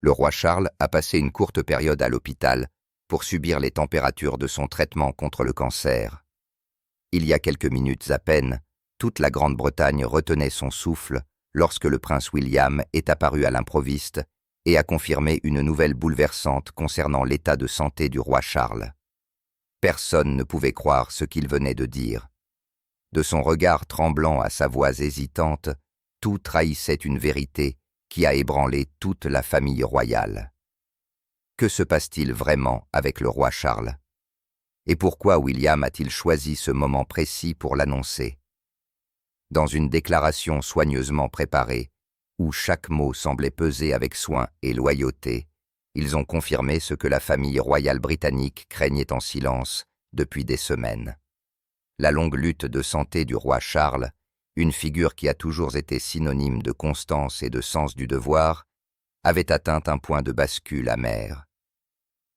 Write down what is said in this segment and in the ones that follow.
Le roi Charles a passé une courte période à l'hôpital pour subir les températures de son traitement contre le cancer. Il y a quelques minutes à peine, toute la Grande-Bretagne retenait son souffle lorsque le prince William est apparu à l'improviste et a confirmé une nouvelle bouleversante concernant l'état de santé du roi Charles. Personne ne pouvait croire ce qu'il venait de dire. De son regard tremblant à sa voix hésitante, tout trahissait une vérité qui a ébranlé toute la famille royale. Que se passe-t-il vraiment avec le roi Charles? Et pourquoi William a-t-il choisi ce moment précis pour l'annoncer? Dans une déclaration soigneusement préparée, où chaque mot semblait peser avec soin et loyauté, ils ont confirmé ce que la famille royale britannique craignait en silence depuis des semaines. La longue lutte de santé du roi Charles, une figure qui a toujours été synonyme de constance et de sens du devoir, avait atteint un point de bascule amer.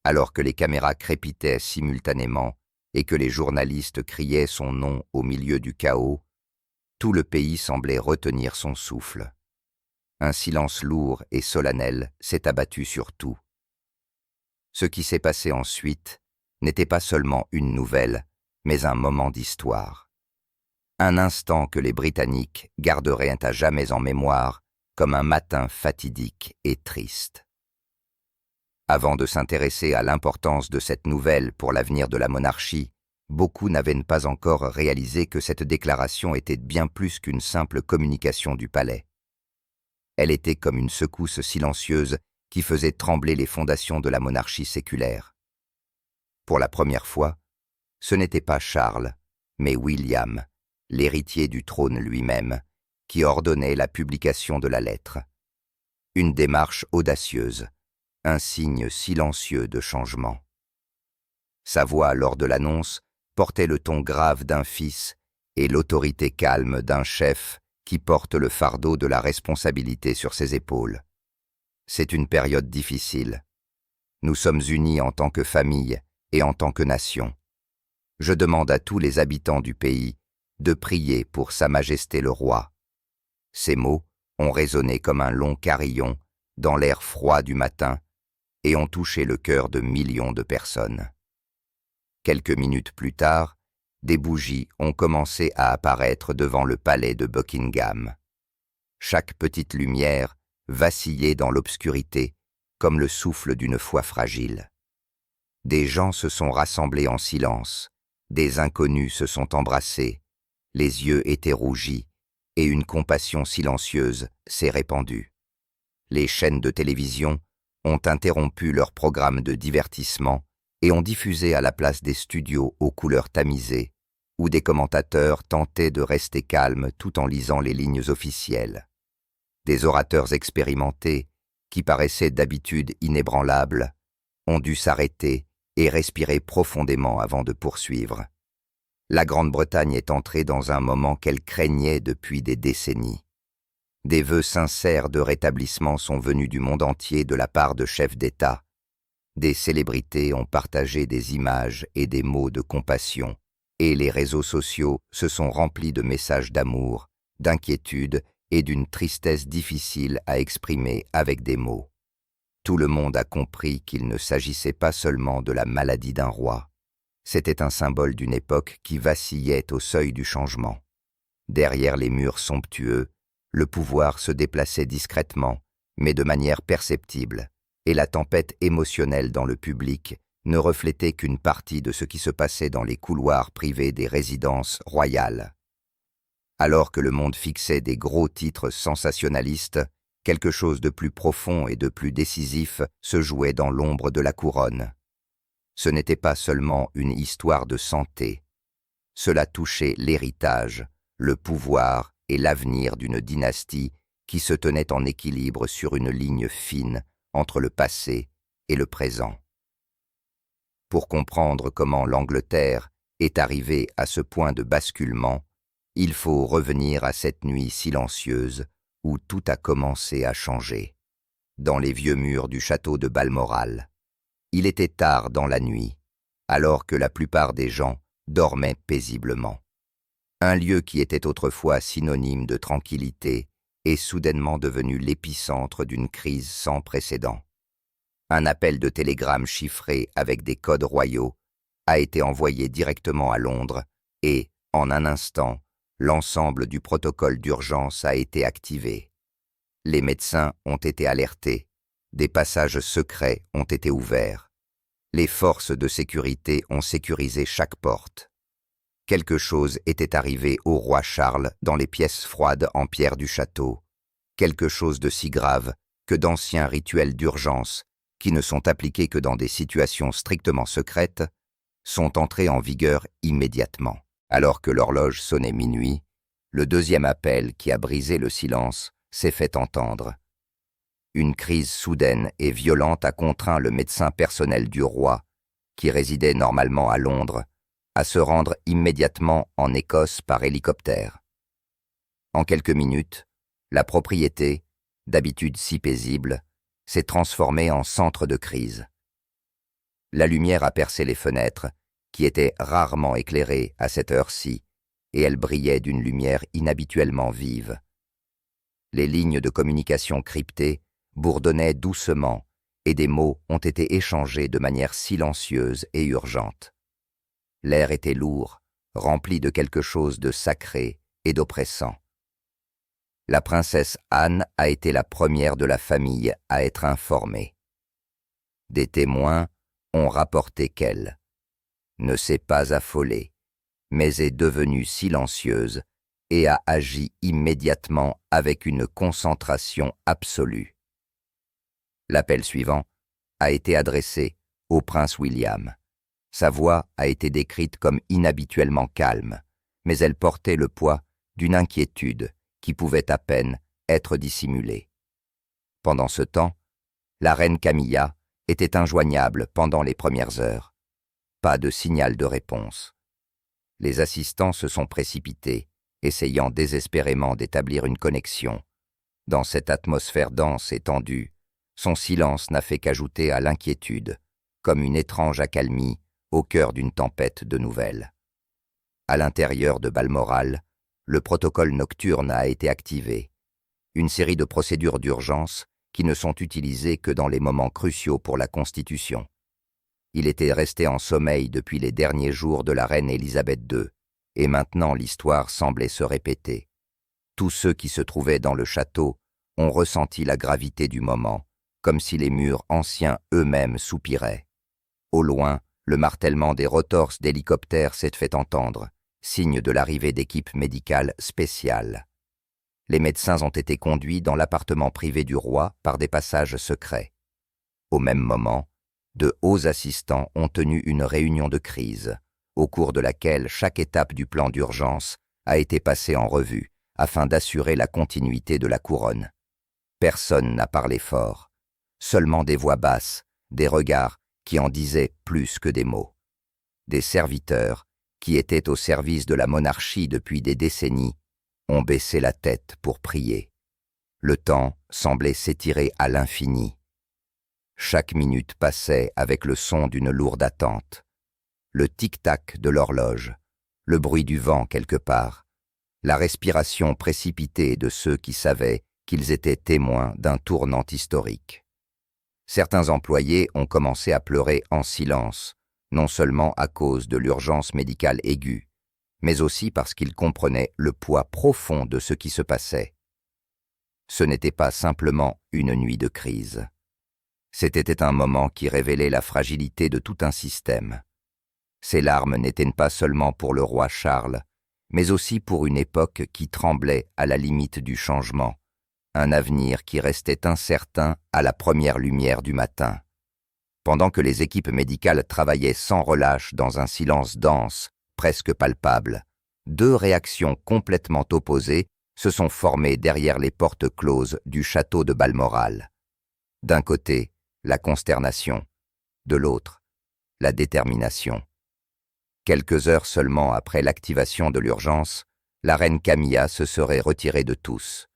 Alors que les caméras crépitaient simultanément et que les journalistes criaient son nom au milieu du chaos, tout le pays semblait retenir son souffle. Un silence lourd et solennel s'est abattu sur tout. Ce qui s'est passé ensuite n'était pas seulement une nouvelle, mais un moment d'histoire. Un instant que les Britanniques garderaient à jamais en mémoire comme un matin fatidique et triste. Avant de s'intéresser à l'importance de cette nouvelle pour l'avenir de la monarchie, beaucoup n'avaient pas encore réalisé que cette déclaration était bien plus qu'une simple communication du palais. Elle était comme une secousse silencieuse qui faisait trembler les fondations de la monarchie séculaire. Pour la première fois, ce n'était pas Charles, mais William, l'héritier du trône lui-même, qui ordonnait la publication de la lettre. Une démarche audacieuse, un signe silencieux de changement. Sa voix lors de l'annonce portait le ton grave d'un fils et l'autorité calme d'un chef qui porte le fardeau de la responsabilité sur ses épaules. C'est une période difficile. Nous sommes unis en tant que famille et en tant que nation. Je demande à tous les habitants du pays de prier pour Sa Majesté le Roi. Ces mots ont résonné comme un long carillon dans l'air froid du matin et ont touché le cœur de millions de personnes. Quelques minutes plus tard, des bougies ont commencé à apparaître devant le palais de Buckingham. Chaque petite lumière vacillait dans l'obscurité comme le souffle d'une foi fragile. Des gens se sont rassemblés en silence, des inconnus se sont embrassés, les yeux étaient rougis et une compassion silencieuse s'est répandue. Les chaînes de télévision ont interrompu leur programme de divertissement et ont diffusé à la place des studios aux couleurs tamisées, où des commentateurs tentaient de rester calmes tout en lisant les lignes officielles. Des orateurs expérimentés, qui paraissaient d'habitude inébranlables, ont dû s'arrêter et respirer profondément avant de poursuivre. La Grande-Bretagne est entrée dans un moment qu'elle craignait depuis des décennies. Des vœux sincères de rétablissement sont venus du monde entier de la part de chefs d'État. Des célébrités ont partagé des images et des mots de compassion, et les réseaux sociaux se sont remplis de messages d'amour, d'inquiétude et d'une tristesse difficile à exprimer avec des mots. Tout le monde a compris qu'il ne s'agissait pas seulement de la maladie d'un roi. C'était un symbole d'une époque qui vacillait au seuil du changement. Derrière les murs somptueux, le pouvoir se déplaçait discrètement, mais de manière perceptible, et la tempête émotionnelle dans le public ne reflétait qu'une partie de ce qui se passait dans les couloirs privés des résidences royales. Alors que le monde fixait des gros titres sensationnalistes, quelque chose de plus profond et de plus décisif se jouait dans l'ombre de la couronne. Ce n'était pas seulement une histoire de santé. Cela touchait l'héritage, le pouvoir et l'avenir d'une dynastie qui se tenait en équilibre sur une ligne fine entre le passé et le présent. Pour comprendre comment l'Angleterre est arrivée à ce point de basculement, il faut revenir à cette nuit silencieuse où tout a commencé à changer. Dans les vieux murs du château de Balmoral, il était tard dans la nuit, alors que la plupart des gens dormaient paisiblement. Un lieu qui était autrefois synonyme de tranquillité est soudainement devenu l'épicentre d'une crise sans précédent. Un appel de télégramme chiffré avec des codes royaux a été envoyé directement à Londres et, en un instant, l'ensemble du protocole d'urgence a été activé. Les médecins ont été alertés, des passages secrets ont été ouverts. Les forces de sécurité ont sécurisé chaque porte. Quelque chose était arrivé au roi Charles dans les pièces froides en pierre du château. Quelque chose de si grave que d'anciens rituels d'urgence, qui ne sont appliqués que dans des situations strictement secrètes, sont entrés en vigueur immédiatement. Alors que l'horloge sonnait minuit, le deuxième appel qui a brisé le silence s'est fait entendre. Une crise soudaine et violente a contraint le médecin personnel du roi, qui résidait normalement à Londres, à se rendre immédiatement en Écosse par hélicoptère. En quelques minutes, la propriété, d'habitude si paisible, s'est transformée en centre de crise. La lumière a percé les fenêtres, qui étaient rarement éclairées à cette heure-ci, et elles brillaient d'une lumière inhabituellement vive. Les lignes de communication cryptées bourdonnaient doucement, et des mots ont été échangés de manière silencieuse et urgente. L'air était lourd, rempli de quelque chose de sacré et d'oppressant. La princesse Anne a été la première de la famille à être informée. Des témoins ont rapporté qu'elle ne s'est pas affolée, mais est devenue silencieuse et a agi immédiatement avec une concentration absolue. L'appel suivant a été adressé au prince William. Sa voix a été décrite comme inhabituellement calme, mais elle portait le poids d'une inquiétude qui pouvait à peine être dissimulée. Pendant ce temps, la reine Camilla était injoignable pendant les premières heures. Pas de signal de réponse. Les assistants se sont précipités, essayant désespérément d'établir une connexion. Dans cette atmosphère dense et tendue, son silence n'a fait qu'ajouter à l'inquiétude, comme une étrange accalmie au cœur d'une tempête de nouvelles. À l'intérieur de Balmoral, le protocole nocturne a été activé, une série de procédures d'urgence qui ne sont utilisées que dans les moments cruciaux pour la Constitution. Il était resté en sommeil depuis les derniers jours de la reine Élisabeth II, et maintenant l'histoire semblait se répéter. Tous ceux qui se trouvaient dans le château ont ressenti la gravité du moment, comme si les murs anciens eux-mêmes soupiraient. Au loin, le martèlement des rotors d'hélicoptères s'est fait entendre, signe de l'arrivée d'équipes médicales spéciales. Les médecins ont été conduits dans l'appartement privé du roi par des passages secrets. Au même moment, de hauts assistants ont tenu une réunion de crise, au cours de laquelle chaque étape du plan d'urgence a été passée en revue, afin d'assurer la continuité de la couronne. Personne n'a parlé fort, seulement des voix basses, des regards qui en disaient plus que des mots. Des serviteurs, qui étaient au service de la monarchie depuis des décennies, ont baissé la tête pour prier. Le temps semblait s'étirer à l'infini. Chaque minute passait avec le son d'une lourde attente, le tic-tac de l'horloge, le bruit du vent quelque part, la respiration précipitée de ceux qui savaient qu'ils étaient témoins d'un tournant historique. Certains employés ont commencé à pleurer en silence, non seulement à cause de l'urgence médicale aiguë, mais aussi parce qu'ils comprenaient le poids profond de ce qui se passait. Ce n'était pas simplement une nuit de crise. C'était un moment qui révélait la fragilité de tout un système. Ces larmes n'étaient pas seulement pour le roi Charles, mais aussi pour une époque qui tremblait à la limite du changement, un avenir qui restait incertain à la première lumière du matin. Pendant que les équipes médicales travaillaient sans relâche dans un silence dense, presque palpable, deux réactions complètement opposées se sont formées derrière les portes closes du château de Balmoral. D'un côté, la consternation, de l'autre, la détermination. Quelques heures seulement après l'activation de l'urgence, la reine Camilla se serait retirée de tous.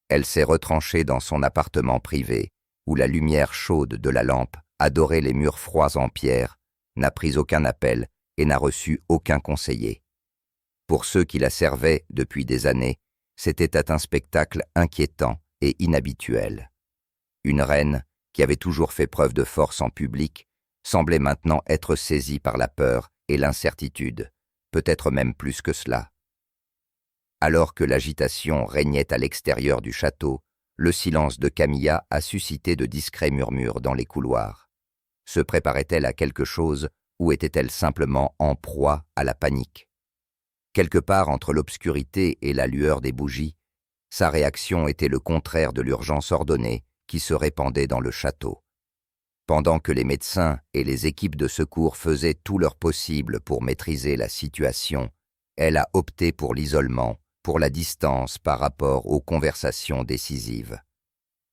Elle s'est retranchée dans son appartement privé, où la lumière chaude de la lampe adorait les murs froids en pierre, n'a pris aucun appel et n'a reçu aucun conseiller. Pour ceux qui la servaient depuis des années, c'était un spectacle inquiétant et inhabituel. Une reine qui avait toujours fait preuve de force en public, semblait maintenant être saisi par la peur et l'incertitude, peut-être même plus que cela. Alors que l'agitation régnait à l'extérieur du château, le silence de Camilla a suscité de discrets murmures dans les couloirs. Se préparait-elle à quelque chose ou était-elle simplement en proie à la panique? Quelque part entre l'obscurité et la lueur des bougies, sa réaction était le contraire de l'urgence ordonnée qui se répandait dans le château. Pendant que les médecins et les équipes de secours faisaient tout leur possible pour maîtriser la situation, elle a opté pour l'isolement, pour la distance par rapport aux conversations décisives.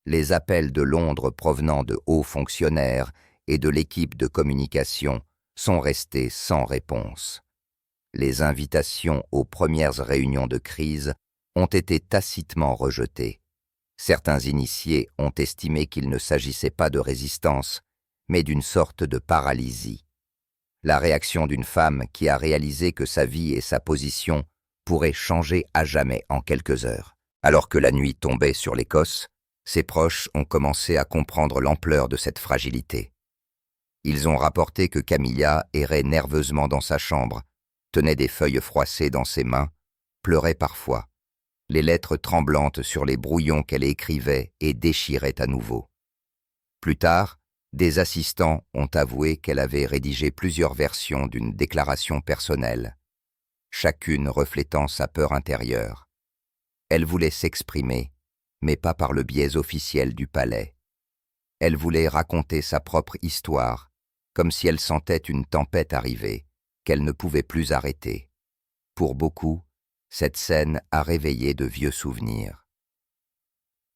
Les appels de Londres provenant de hauts fonctionnaires et de l'équipe de communication sont restés sans réponse. Les invitations aux premières réunions de crise ont été tacitement rejetées. Certains initiés ont estimé qu'il ne s'agissait pas de résistance, mais d'une sorte de paralysie. La réaction d'une femme qui a réalisé que sa vie et sa position pourraient changer à jamais en quelques heures. Alors que la nuit tombait sur l'Écosse, ses proches ont commencé à comprendre l'ampleur de cette fragilité. Ils ont rapporté que Camilla errait nerveusement dans sa chambre, tenait des feuilles froissées dans ses mains, pleurait parfois, les lettres tremblantes sur les brouillons qu'elle écrivait et déchirait à nouveau. Plus tard, des assistants ont avoué qu'elle avait rédigé plusieurs versions d'une déclaration personnelle, chacune reflétant sa peur intérieure. Elle voulait s'exprimer, mais pas par le biais officiel du palais. Elle voulait raconter sa propre histoire, comme si elle sentait une tempête arriver, qu'elle ne pouvait plus arrêter. Pour beaucoup, cette scène a réveillé de vieux souvenirs.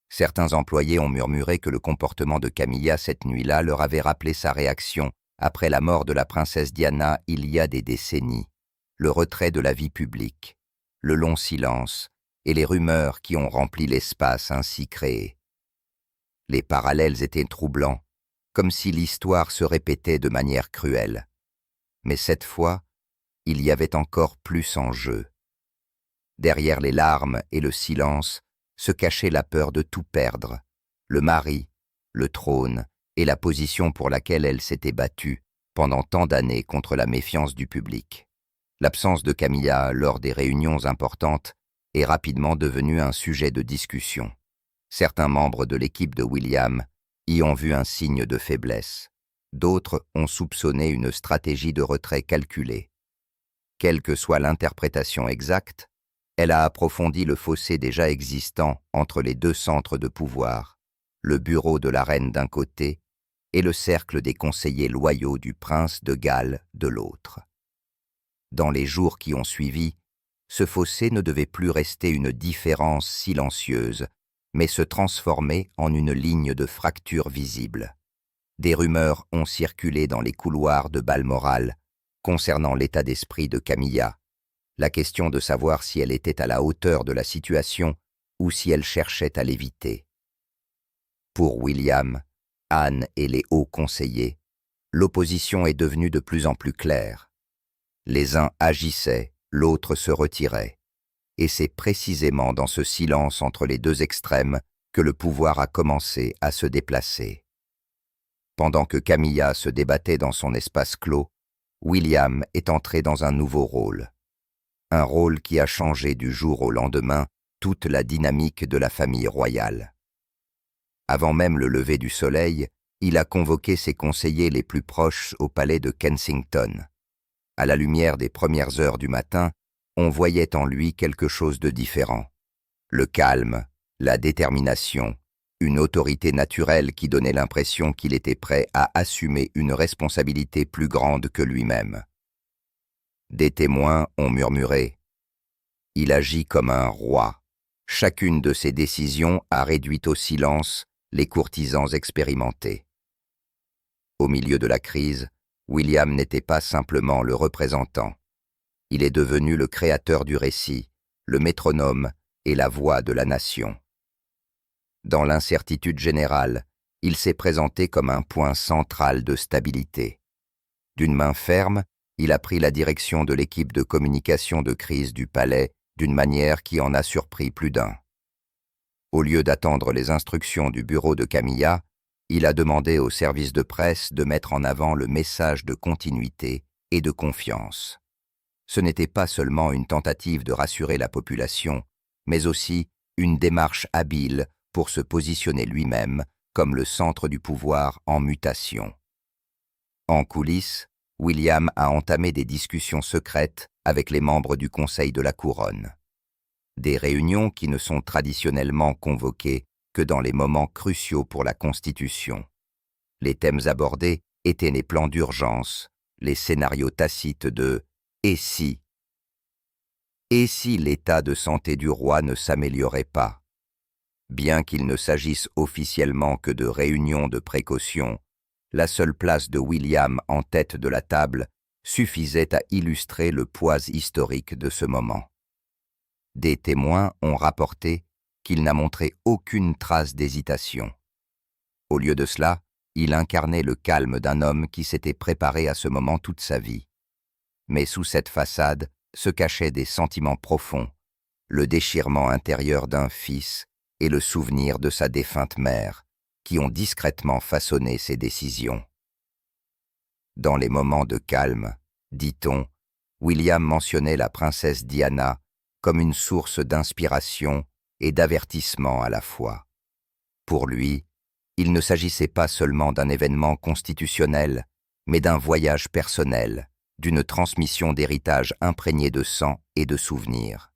Certains employés ont murmuré que le comportement de Camilla cette nuit-là leur avait rappelé sa réaction après la mort de la princesse Diana il y a des décennies, le retrait de la vie publique, le long silence et les rumeurs qui ont rempli l'espace ainsi créé. Les parallèles étaient troublants, comme si l'histoire se répétait de manière cruelle. Mais cette fois, il y avait encore plus en jeu. Derrière les larmes et le silence se cachait la peur de tout perdre, le mari, le trône et la position pour laquelle elle s'était battue pendant tant d'années contre la méfiance du public. L'absence de Camilla lors des réunions importantes est rapidement devenue un sujet de discussion. Certains membres de l'équipe de William y ont vu un signe de faiblesse. D'autres ont soupçonné une stratégie de retrait calculée. Quelle que soit l'interprétation exacte, elle a approfondi le fossé déjà existant entre les deux centres de pouvoir, le bureau de la reine d'un côté et le cercle des conseillers loyaux du prince de Galles de l'autre. Dans les jours qui ont suivi, ce fossé ne devait plus rester une différence silencieuse, mais se transformer en une ligne de fracture visible. Des rumeurs ont circulé dans les couloirs de Balmoral concernant l'état d'esprit de Camilla, la question de savoir si elle était à la hauteur de la situation ou si elle cherchait à l'éviter. Pour William, Anne et les hauts conseillers, l'opposition est devenue de plus en plus claire. Les uns agissaient, l'autre se retirait. Et c'est précisément dans ce silence entre les deux extrêmes que le pouvoir a commencé à se déplacer. Pendant que Camilla se débattait dans son espace clos, William est entré dans un nouveau rôle. Un rôle qui a changé du jour au lendemain toute la dynamique de la famille royale. Avant même le lever du soleil, il a convoqué ses conseillers les plus proches au palais de Kensington. À la lumière des premières heures du matin, on voyait en lui quelque chose de différent. Le calme, la détermination, une autorité naturelle qui donnait l'impression qu'il était prêt à assumer une responsabilité plus grande que lui-même. Des témoins ont murmuré « Il agit comme un roi ». Chacune de ses décisions a réduit au silence les courtisans expérimentés. Au milieu de la crise, William n'était pas simplement le représentant. Il est devenu le créateur du récit, le métronome et la voix de la nation. Dans l'incertitude générale, il s'est présenté comme un point central de stabilité. D'une main ferme, il a pris la direction de l'équipe de communication de crise du palais d'une manière qui en a surpris plus d'un. Au lieu d'attendre les instructions du bureau de Camilla, Il a demandé au service de presse de mettre en avant le message de continuité et de confiance. Ce n'était pas seulement une tentative de rassurer la population, mais aussi une démarche habile pour se positionner lui-même comme le centre du pouvoir en mutation. En coulisses, William a entamé des discussions secrètes avec les membres du Conseil de la Couronne. Des réunions qui ne sont traditionnellement convoquées que dans les moments cruciaux pour la Constitution. Les thèmes abordés étaient les plans d'urgence, les scénarios tacites de « et si ». Et si l'état de santé du roi ne s'améliorait pas? Bien qu'il ne s'agisse officiellement que de réunions de précaution, la seule place de William en tête de la table suffisait à illustrer le poids historique de ce moment. Des témoins ont rapporté qu'il n'a montré aucune trace d'hésitation. Au lieu de cela, il incarnait le calme d'un homme qui s'était préparé à ce moment toute sa vie. Mais sous cette façade se cachaient des sentiments profonds, le déchirement intérieur d'un fils et le souvenir de sa défunte mère, qui ont discrètement façonné ses décisions. Dans les moments de calme, dit-on, William mentionnait la princesse Diana comme une source d'inspiration et d'avertissement à la fois. Pour lui, il ne s'agissait pas seulement d'un événement constitutionnel, mais d'un voyage personnel, d'une transmission d'héritage imprégné de sang et de souvenirs.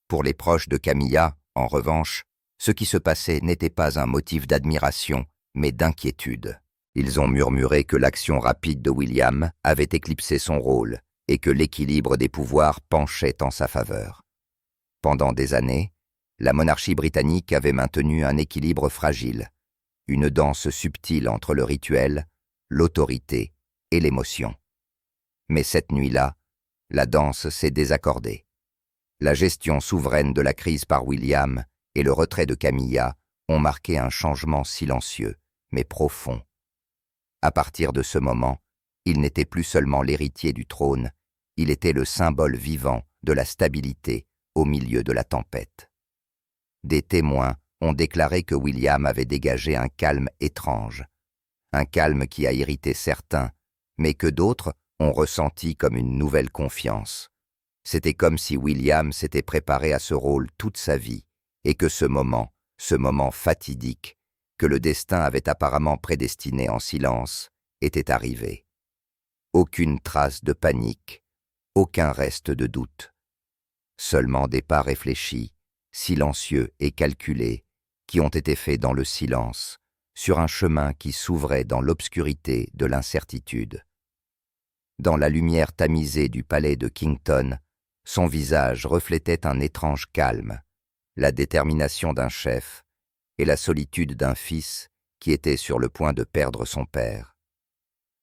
Pour les proches de Camilla, en revanche, ce qui se passait n'était pas un motif d'admiration, mais d'inquiétude. Ils ont murmuré que l'action rapide de William avait éclipsé son rôle et que l'équilibre des pouvoirs penchait en sa faveur. Pendant des années, la monarchie britannique avait maintenu un équilibre fragile, une danse subtile entre le rituel, l'autorité et l'émotion. Mais cette nuit-là, la danse s'est désaccordée. La gestion souveraine de la crise par William et le retrait de Camilla ont marqué un changement silencieux, mais profond. À partir de ce moment, il n'était plus seulement l'héritier du trône, il était le symbole vivant de la stabilité au milieu de la tempête. Des témoins ont déclaré que William avait dégagé un calme étrange, un calme qui a irrité certains, mais que d'autres ont ressenti comme une nouvelle confiance. C'était comme si William s'était préparé à ce rôle toute sa vie, et que ce moment fatidique, que le destin avait apparemment prédestiné en silence, était arrivé. Aucune trace de panique, aucun reste de doute. Seulement des pas réfléchis, silencieux et calculés, qui ont été faits dans le silence, sur un chemin qui s'ouvrait dans l'obscurité de l'incertitude. Dans la lumière tamisée du palais de Kington, son visage reflétait un étrange calme, la détermination d'un chef et la solitude d'un fils qui était sur le point de perdre son père.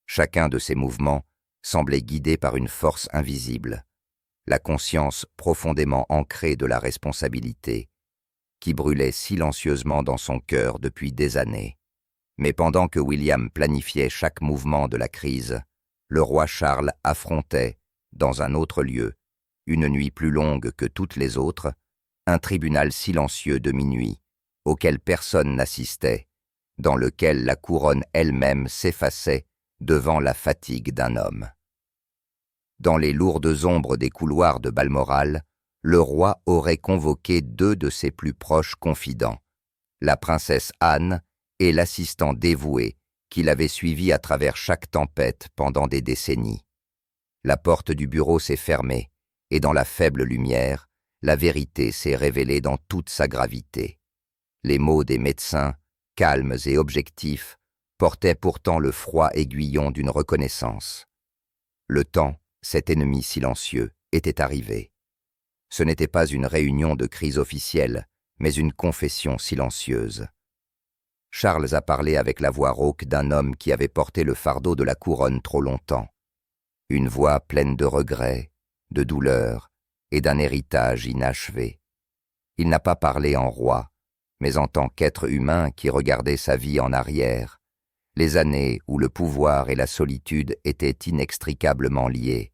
Chacun de ses mouvements semblait guidé par une force invisible, la conscience profondément ancrée de la responsabilité, qui brûlait silencieusement dans son cœur depuis des années. Mais pendant que William planifiait chaque mouvement de la crise, le roi Charles affrontait, dans un autre lieu, une nuit plus longue que toutes les autres, un tribunal silencieux de minuit, auquel personne n'assistait, dans lequel la couronne elle-même s'effaçait devant la fatigue d'un homme. Dans les lourdes ombres des couloirs de Balmoral, le roi aurait convoqué deux de ses plus proches confidents, la princesse Anne et l'assistant dévoué qui l'avait suivi à travers chaque tempête pendant des décennies. La porte du bureau s'est fermée, et dans la faible lumière, la vérité s'est révélée dans toute sa gravité. Les mots des médecins, calmes et objectifs, portaient pourtant le froid aiguillon d'une reconnaissance. Le temps, cet ennemi silencieux, était arrivé. Ce n'était pas une réunion de crise officielle, mais une confession silencieuse. Charles a parlé avec la voix rauque d'un homme qui avait porté le fardeau de la couronne trop longtemps. Une voix pleine de regrets, de douleur et d'un héritage inachevé. Il n'a pas parlé en roi, mais en tant qu'être humain qui regardait sa vie en arrière, les années où le pouvoir et la solitude étaient inextricablement liés.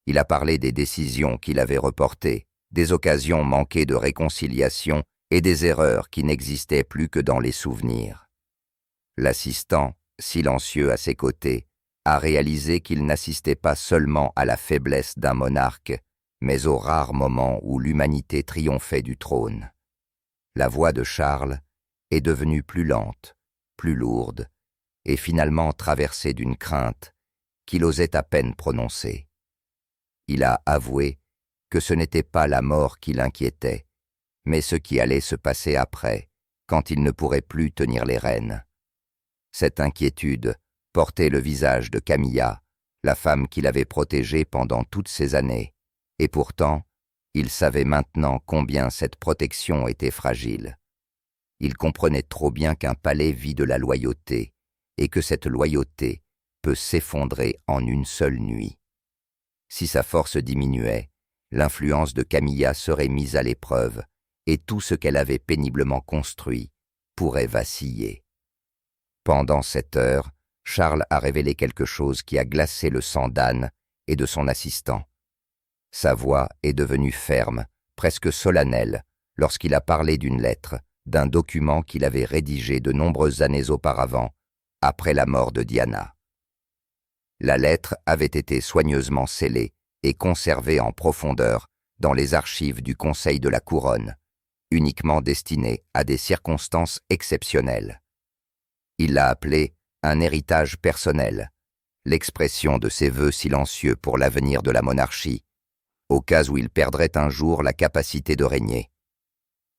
Il a parlé des décisions qu'il avait reportées, des occasions manquées de réconciliation et des erreurs qui n'existaient plus que dans les souvenirs. L'assistant, silencieux à ses côtés, a réalisé qu'il n'assistait pas seulement à la faiblesse d'un monarque, mais aux rares moments où l'humanité triomphait du trône. La voix de Charles est devenue plus lente, plus lourde, et finalement traversée d'une crainte qu'il osait à peine prononcer. Il a avoué que ce n'était pas la mort qui l'inquiétait, mais ce qui allait se passer après, quand il ne pourrait plus tenir les rênes. Cette inquiétude portait le visage de Camilla, la femme qu'il avait protégée pendant toutes ces années, et pourtant, il savait maintenant combien cette protection était fragile. Il comprenait trop bien qu'un palais vit de la loyauté, et que cette loyauté peut s'effondrer en une seule nuit. Si sa force diminuait, l'influence de Camilla serait mise à l'épreuve, et tout ce qu'elle avait péniblement construit pourrait vaciller. Pendant cette heure, Charles a révélé quelque chose qui a glacé le sang d'Anne et de son assistant. Sa voix est devenue ferme, presque solennelle, lorsqu'il a parlé d'une lettre, d'un document qu'il avait rédigé de nombreuses années auparavant, après la mort de Diana. La lettre avait été soigneusement scellée et conservée en profondeur dans les archives du Conseil de la Couronne, uniquement destinée à des circonstances exceptionnelles. Il l'a appelée un héritage personnel, l'expression de ses vœux silencieux pour l'avenir de la monarchie, au cas où il perdrait un jour la capacité de régner.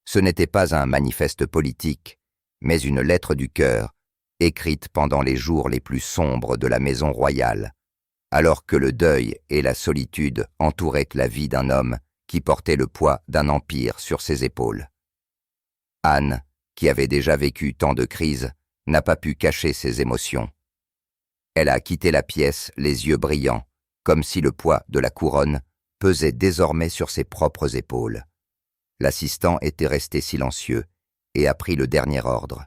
Ce n'était pas un manifeste politique, mais une lettre du cœur, écrite pendant les jours les plus sombres de la maison royale, alors que le deuil et la solitude entouraient la vie d'un homme qui portait le poids d'un empire sur ses épaules. Anne, qui avait déjà vécu tant de crises, n'a pas pu cacher ses émotions. Elle a quitté la pièce les yeux brillants, comme si le poids de la couronne pesait désormais sur ses propres épaules. L'assistant était resté silencieux et a pris le dernier ordre.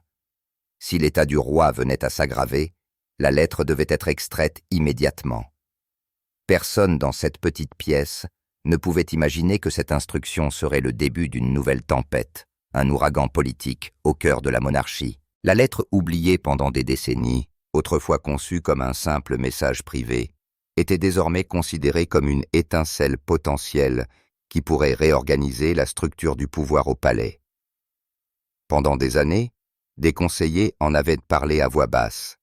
Si l'état du roi venait à s'aggraver, la lettre devait être extraite immédiatement. Personne dans cette petite pièce ne pouvait imaginer que cette instruction serait le début d'une nouvelle tempête, un ouragan politique au cœur de la monarchie. La lettre oubliée pendant des décennies, autrefois conçue comme un simple message privé, était désormais considérée comme une étincelle potentielle qui pourrait réorganiser la structure du pouvoir au palais. Pendant des années, des conseillers en avaient parlé à voix basse,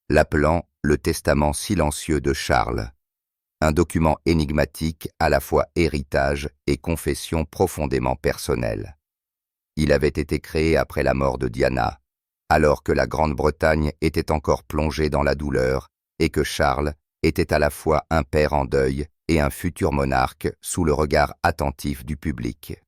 l'appelant le testament silencieux de Charles, un document énigmatique à la fois héritage et confession profondément personnelle. Il avait été créé après la mort de Diana, alors que la Grande-Bretagne était encore plongée dans la douleur et que Charles était à la fois un père en deuil et un futur monarque sous le regard attentif du public.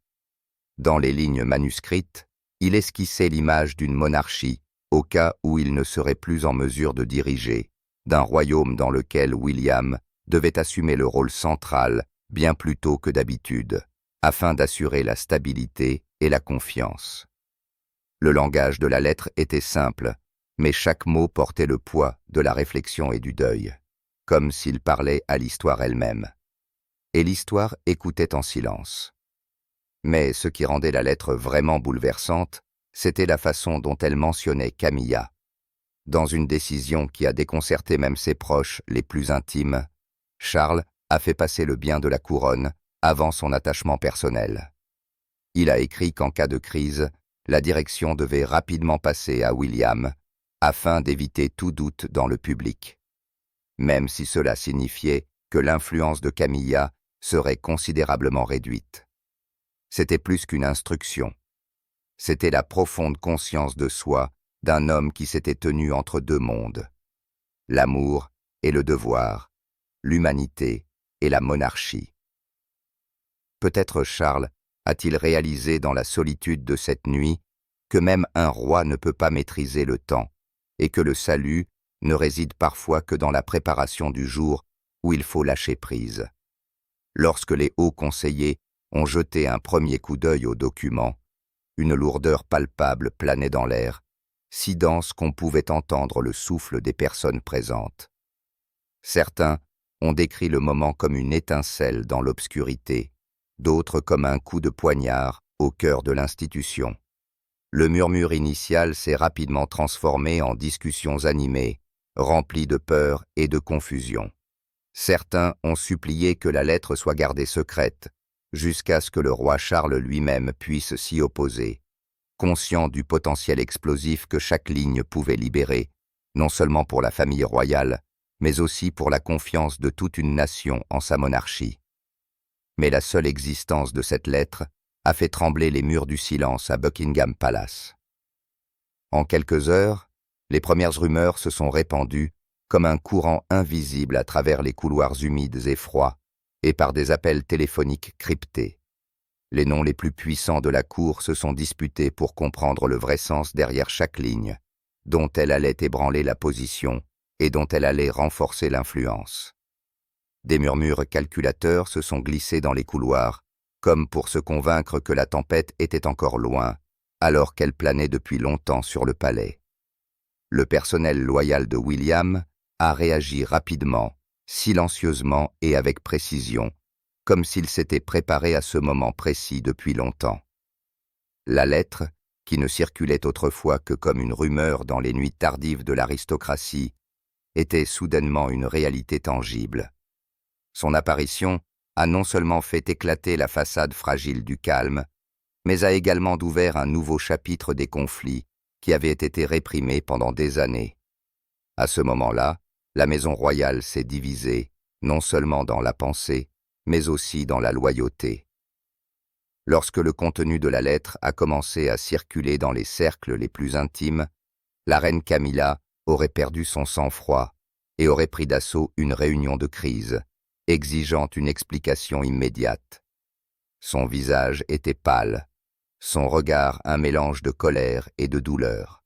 Dans les lignes manuscrites, il esquissait l'image d'une monarchie au cas où il ne serait plus en mesure de diriger, d'un royaume dans lequel William devait assumer le rôle central bien plus tôt que d'habitude, afin d'assurer la stabilité et la confiance. Le langage de la lettre était simple, mais chaque mot portait le poids de la réflexion et du deuil, comme s'il parlait à l'histoire elle-même. Et l'histoire écoutait en silence. Mais ce qui rendait la lettre vraiment bouleversante, c'était la façon dont elle mentionnait Camilla. Dans une décision qui a déconcerté même ses proches les plus intimes, Charles a fait passer le bien de la couronne avant son attachement personnel. Il a écrit qu'en cas de crise, la direction devait rapidement passer à William, afin d'éviter tout doute dans le public, même si cela signifiait que l'influence de Camilla serait considérablement réduite. C'était plus qu'une instruction. C'était la profonde conscience de soi d'un homme qui s'était tenu entre deux mondes, l'amour et le devoir, l'humanité et la monarchie. Peut-être Charles a-t-il réalisé dans la solitude de cette nuit que même un roi ne peut pas maîtriser le temps et que le salut ne réside parfois que dans la préparation du jour où il faut lâcher prise. Lorsque les hauts conseillers ont jeté un premier coup d'œil au document, une lourdeur palpable planait dans l'air, si dense qu'on pouvait entendre le souffle des personnes présentes. Certains ont décrit le moment comme une étincelle dans l'obscurité, d'autres comme un coup de poignard au cœur de l'institution. Le murmure initial s'est rapidement transformé en discussions animées, remplies de peur et de confusion. Certains ont supplié que la lettre soit gardée secrète, jusqu'à ce que le roi Charles lui-même puisse s'y opposer, conscient du potentiel explosif que chaque ligne pouvait libérer, non seulement pour la famille royale, mais aussi pour la confiance de toute une nation en sa monarchie. Mais la seule existence de cette lettre a fait trembler les murs du silence à Buckingham Palace. En quelques heures, les premières rumeurs se sont répandues comme un courant invisible à travers les couloirs humides et froids, et par des appels téléphoniques cryptés. Les noms les plus puissants de la cour se sont disputés pour comprendre le vrai sens derrière chaque ligne, dont elle allait ébranler la position et dont elle allait renforcer l'influence. Des murmures calculateurs se sont glissés dans les couloirs, comme pour se convaincre que la tempête était encore loin, alors qu'elle planait depuis longtemps sur le palais. Le personnel loyal de William a réagi rapidement, silencieusement et avec précision, comme s'il s'était préparé à ce moment précis depuis longtemps. La lettre, qui ne circulait autrefois que comme une rumeur dans les nuits tardives de l'aristocratie, était soudainement une réalité tangible. Son apparition a non seulement fait éclater la façade fragile du calme, mais a également ouvert un nouveau chapitre des conflits qui avaient été réprimés pendant des années. À ce moment-là, la maison royale s'est divisée, non seulement dans la pensée, mais aussi dans la loyauté. Lorsque le contenu de la lettre a commencé à circuler dans les cercles les plus intimes, la reine Camilla aurait perdu son sang-froid et aurait pris d'assaut une réunion de crise, exigeant une explication immédiate. Son visage était pâle, son regard un mélange de colère et de douleur.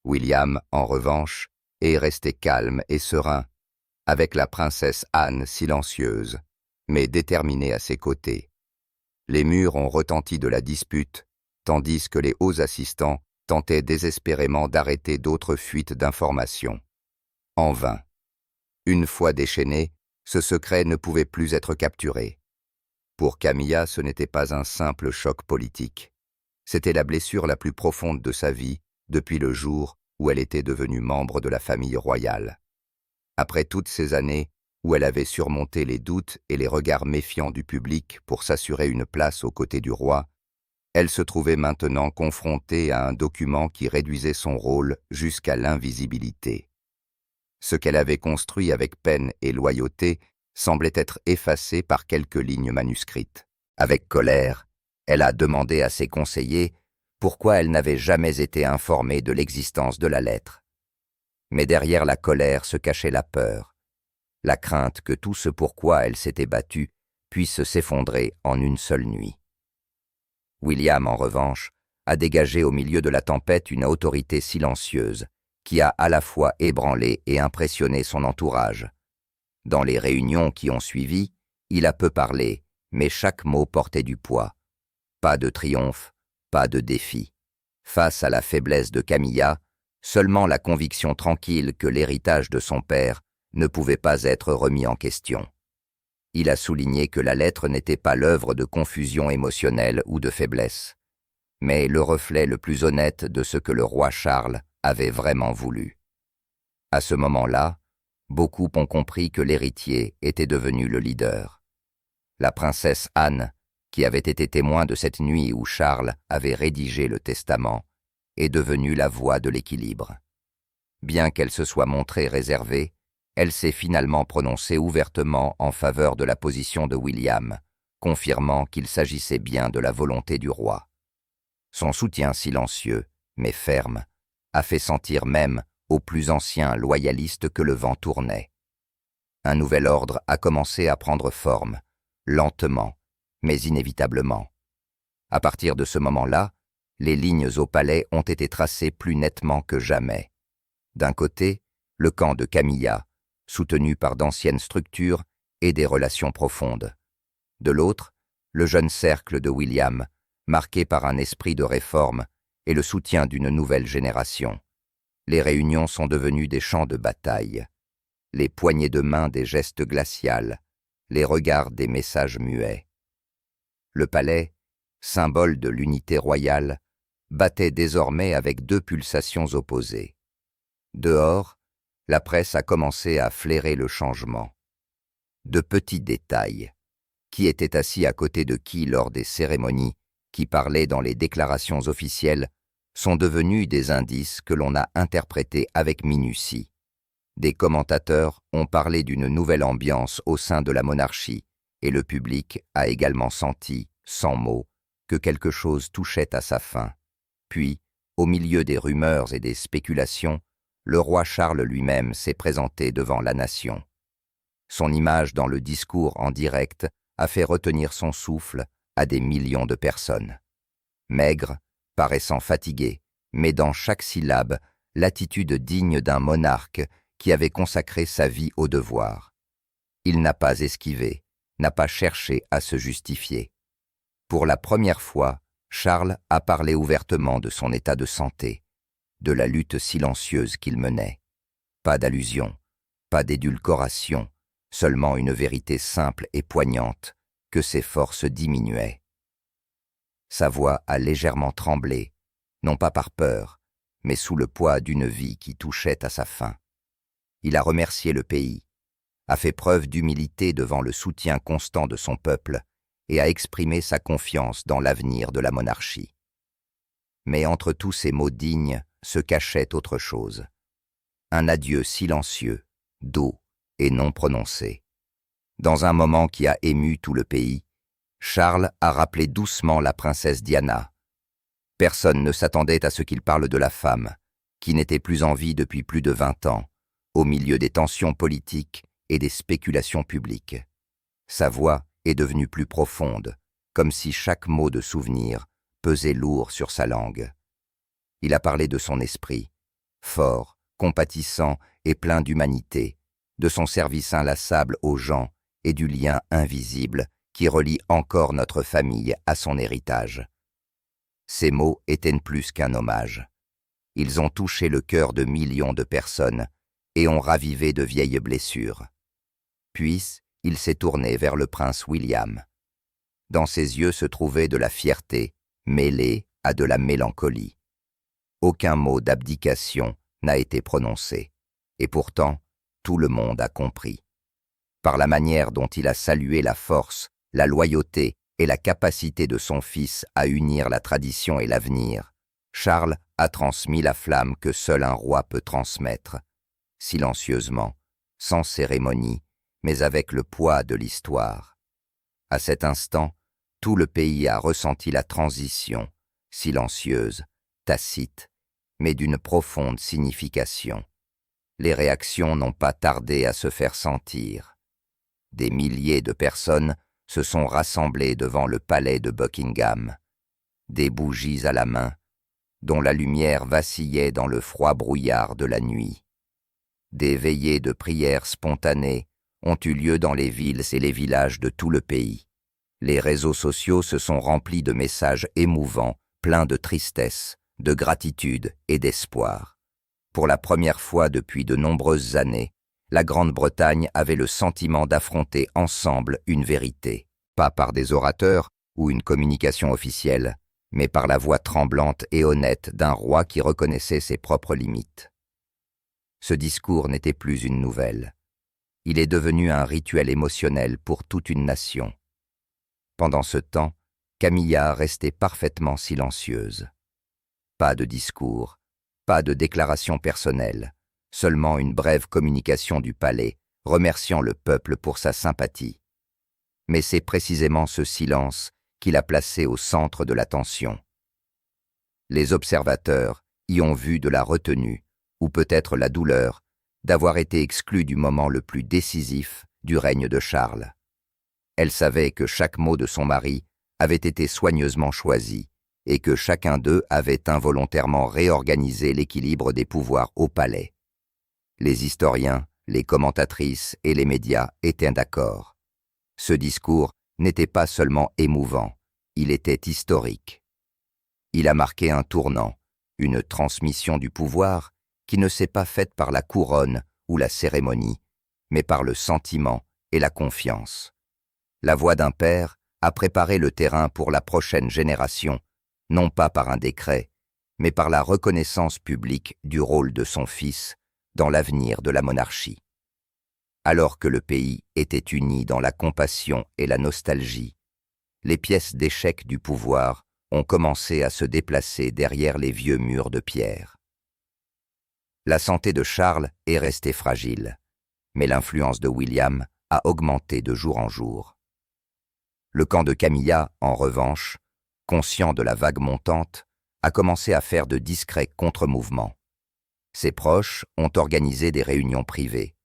William, en revanche, est resté calme et serein, avec la princesse Anne silencieuse, mais déterminée à ses côtés. Les murs ont retenti de la dispute, tandis que les hauts assistants tentaient désespérément d'arrêter d'autres fuites d'informations. En vain. Une fois déchaîné, ce secret ne pouvait plus être capturé. Pour Camilla, ce n'était pas un simple choc politique. C'était la blessure la plus profonde de sa vie depuis le jour où elle était devenue membre de la famille royale. Après toutes ces années où elle avait surmonté les doutes et les regards méfiants du public pour s'assurer une place aux côtés du roi, elle se trouvait maintenant confrontée à un document qui réduisait son rôle jusqu'à l'invisibilité. Ce qu'elle avait construit avec peine et loyauté semblait être effacé par quelques lignes manuscrites. Avec colère, elle a demandé à ses conseillers pourquoi elle n'avait jamais été informée de l'existence de la lettre. Mais derrière la colère se cachait la peur, la crainte que tout ce pourquoi elle s'était battue puisse s'effondrer en une seule nuit. William, en revanche, a dégagé au milieu de la tempête une autorité silencieuse qui a à la fois ébranlé et impressionné son entourage. Dans les réunions qui ont suivi, il a peu parlé, mais chaque mot portait du poids. Pas de triomphe, pas de défi. Face à la faiblesse de Camilla, seulement la conviction tranquille que l'héritage de son père ne pouvait pas être remis en question. Il a souligné que la lettre n'était pas l'œuvre de confusion émotionnelle ou de faiblesse, mais le reflet le plus honnête de ce que le roi Charles avait vraiment voulu. À ce moment-là, beaucoup ont compris que l'héritier était devenu le leader. La princesse Anne, qui avait été témoin de cette nuit où Charles avait rédigé le testament, est devenue la voix de l'équilibre. Bien qu'elle se soit montrée réservée, elle s'est finalement prononcée ouvertement en faveur de la position de William, confirmant qu'il s'agissait bien de la volonté du roi. Son soutien silencieux, mais ferme, a fait sentir même aux plus anciens loyalistes que le vent tournait. Un nouvel ordre a commencé à prendre forme, lentement, mais inévitablement. À partir de ce moment-là, les lignes au palais ont été tracées plus nettement que jamais. D'un côté, le camp de Camilla, soutenu par d'anciennes structures et des relations profondes. De l'autre, le jeune cercle de William, marqué par un esprit de réforme et le soutien d'une nouvelle génération. Les réunions sont devenues des champs de bataille. Les poignées de main des gestes glacials, les regards des messages muets. Le palais, symbole de l'unité royale, battait désormais avec deux pulsations opposées. Dehors, la presse a commencé à flairer le changement. De petits détails. Qui était assis à côté de qui lors des cérémonies, qui parlait dans les déclarations officielles, sont devenus des indices que l'on a interprétés avec minutie. Des commentateurs ont parlé d'une nouvelle ambiance au sein de la monarchie, et le public a également senti, sans mots, que quelque chose touchait à sa fin. Puis, au milieu des rumeurs et des spéculations, le roi Charles lui-même s'est présenté devant la nation. Son image dans le discours en direct a fait retenir son souffle à des millions de personnes. Maigre, paraissant fatigué, mais dans chaque syllabe, l'attitude digne d'un monarque qui avait consacré sa vie au devoir. Il n'a pas esquivé, n'a pas cherché à se justifier. Pour la première fois, Charles a parlé ouvertement de son état de santé, de la lutte silencieuse qu'il menait. Pas d'allusion, pas d'édulcoration, seulement une vérité simple et poignante, que ses forces diminuaient. Sa voix a légèrement tremblé, non pas par peur, mais sous le poids d'une vie qui touchait à sa fin. Il a remercié le pays, a fait preuve d'humilité devant le soutien constant de son peuple et a exprimé sa confiance dans l'avenir de la monarchie. Mais entre tous ces mots dignes se cachait autre chose. Un adieu silencieux, doux et non prononcé. Dans un moment qui a ému tout le pays, Charles a rappelé doucement la princesse Diana. Personne ne s'attendait à ce qu'il parle de la femme, qui n'était plus en vie depuis plus de 20 ans, au milieu des tensions politiques et des spéculations publiques. Sa voix est devenue plus profonde, comme si chaque mot de souvenir pesait lourd sur sa langue. Il a parlé de son esprit, fort, compatissant et plein d'humanité, de son service inlassable aux gens et du lien invisible qui relie encore notre famille à son héritage. Ces mots étaient plus qu'un hommage. Ils ont touché le cœur de millions de personnes et ont ravivé de vieilles blessures. Puis, il s'est tourné vers le prince William. Dans ses yeux se trouvait de la fierté, mêlée à de la mélancolie. Aucun mot d'abdication n'a été prononcé, et pourtant, tout le monde a compris. Par la manière dont il a salué la force, la loyauté et la capacité de son fils à unir la tradition et l'avenir, Charles a transmis la flamme que seul un roi peut transmettre, silencieusement, sans cérémonie, mais avec le poids de l'histoire. À cet instant, tout le pays a ressenti la transition, silencieuse, tacite, mais d'une profonde signification. Les réactions n'ont pas tardé à se faire sentir. Des milliers de personnes se sont rassemblées devant le palais de Buckingham, des bougies à la main, dont la lumière vacillait dans le froid brouillard de la nuit. Des veillées de prières spontanées ont eu lieu dans les villes et les villages de tout le pays. Les réseaux sociaux se sont remplis de messages émouvants, pleins de tristesse, de gratitude et d'espoir. Pour la première fois depuis de nombreuses années, la Grande-Bretagne avait le sentiment d'affronter ensemble une vérité, pas par des orateurs ou une communication officielle, mais par la voix tremblante et honnête d'un roi qui reconnaissait ses propres limites. Ce discours n'était plus une nouvelle. Il est devenu un rituel émotionnel pour toute une nation. Pendant ce temps, Camilla restait parfaitement silencieuse. Pas de discours, pas de déclaration personnelle, seulement une brève communication du palais, remerciant le peuple pour sa sympathie. Mais c'est précisément ce silence qui l'a placé au centre de l'attention. Les observateurs y ont vu de la retenue, ou peut-être la douleur, d'avoir été exclus du moment le plus décisif du règne de Charles. Elle savait que chaque mot de son mari avait été soigneusement choisi, et que chacun d'eux avait involontairement réorganisé l'équilibre des pouvoirs au palais. Les historiens, les commentatrices et les médias étaient d'accord. Ce discours n'était pas seulement émouvant, il était historique. Il a marqué un tournant, une transmission du pouvoir qui ne s'est pas faite par la couronne ou la cérémonie, mais par le sentiment et la confiance. La voix d'un père a préparé le terrain pour la prochaine génération, non pas par un décret, mais par la reconnaissance publique du rôle de son fils dans l'avenir de la monarchie. Alors que le pays était uni dans la compassion et la nostalgie, les pièces d'échecs du pouvoir ont commencé à se déplacer derrière les vieux murs de pierre. La santé de Charles est restée fragile, mais l'influence de William a augmenté de jour en jour. Le camp de Camilla, en revanche, conscient de la vague montante, a commencé à faire de discrets contre-mouvements. Ses proches ont organisé des réunions privées,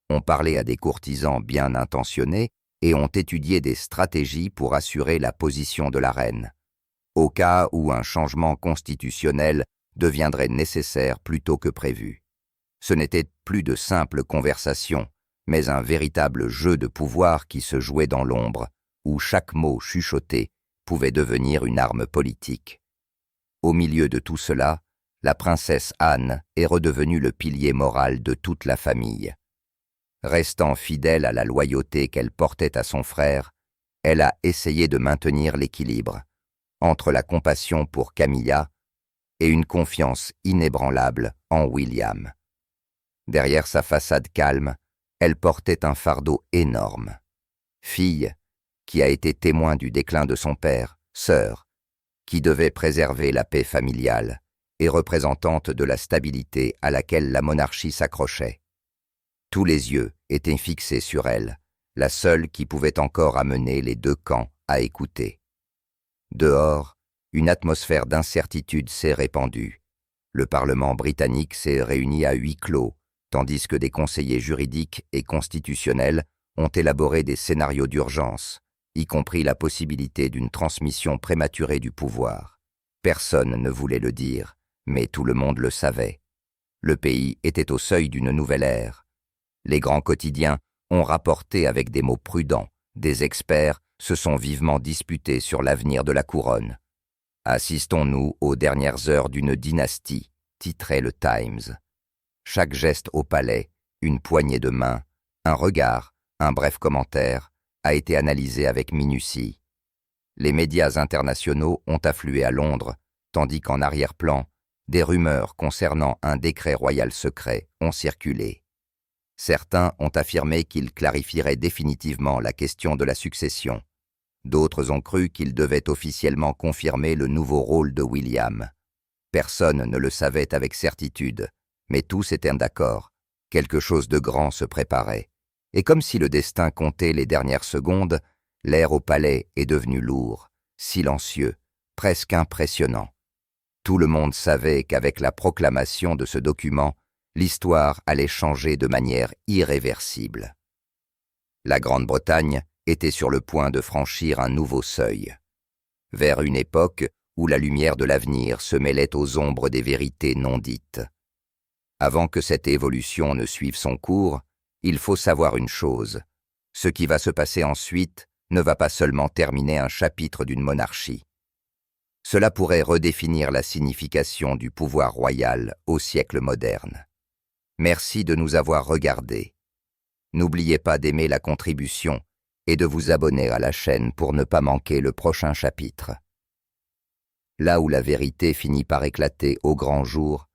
ont parlé à des courtisans bien intentionnés et ont étudié des stratégies pour assurer la position de la reine, au cas où un changement constitutionnel deviendrait nécessaire plus tôt que prévu. Ce n'était plus de simples conversations, mais un véritable jeu de pouvoir qui se jouait dans l'ombre, où chaque mot chuchoté pouvait devenir une arme politique. Au milieu de tout cela, la princesse Anne est redevenue le pilier moral de toute la famille. Restant fidèle à la loyauté qu'elle portait à son frère, elle a essayé de maintenir l'équilibre entre la compassion pour Camilla et une confiance inébranlable en William. Derrière sa façade calme, elle portait un fardeau énorme. Fille, qui a été témoin du déclin de son père, sœur, qui devait préserver la paix familiale, et représentante de la stabilité à laquelle la monarchie s'accrochait. Tous les yeux étaient fixés sur elle, la seule qui pouvait encore amener les deux camps à écouter. Dehors, une atmosphère d'incertitude s'est répandue. Le Parlement britannique s'est réuni à huis clos, tandis que des conseillers juridiques et constitutionnels ont élaboré des scénarios d'urgence, y compris la possibilité d'une transmission prématurée du pouvoir. Personne ne voulait le dire, mais tout le monde le savait. Le pays était au seuil d'une nouvelle ère. Les grands quotidiens ont rapporté avec des mots prudents, des experts se sont vivement disputés sur l'avenir de la couronne. « Assistons-nous aux dernières heures d'une dynastie », titrait le Times. Chaque geste au palais, une poignée de main, un regard, un bref commentaire, a été analysé avec minutie. Les médias internationaux ont afflué à Londres, tandis qu'en arrière-plan, des rumeurs concernant un décret royal secret ont circulé. Certains ont affirmé qu'il clarifierait définitivement la question de la succession. D'autres ont cru qu'il devait officiellement confirmer le nouveau rôle de William. Personne ne le savait avec certitude, mais tous étaient d'accord. Quelque chose de grand se préparait. Et comme si le destin comptait les dernières secondes, l'air au palais est devenu lourd, silencieux, presque impressionnant. Tout le monde savait qu'avec la proclamation de ce document, l'histoire allait changer de manière irréversible. La Grande-Bretagne était sur le point de franchir un nouveau seuil, vers une époque où la lumière de l'avenir se mêlait aux ombres des vérités non dites. Avant que cette évolution ne suive son cours, il faut savoir une chose, ce qui va se passer ensuite ne va pas seulement terminer un chapitre d'une monarchie. Cela pourrait redéfinir la signification du pouvoir royal au siècle moderne. Merci de nous avoir regardés. N'oubliez pas d'aimer la contribution et de vous abonner à la chaîne pour ne pas manquer le prochain chapitre. Là où la vérité finit par éclater au grand jour,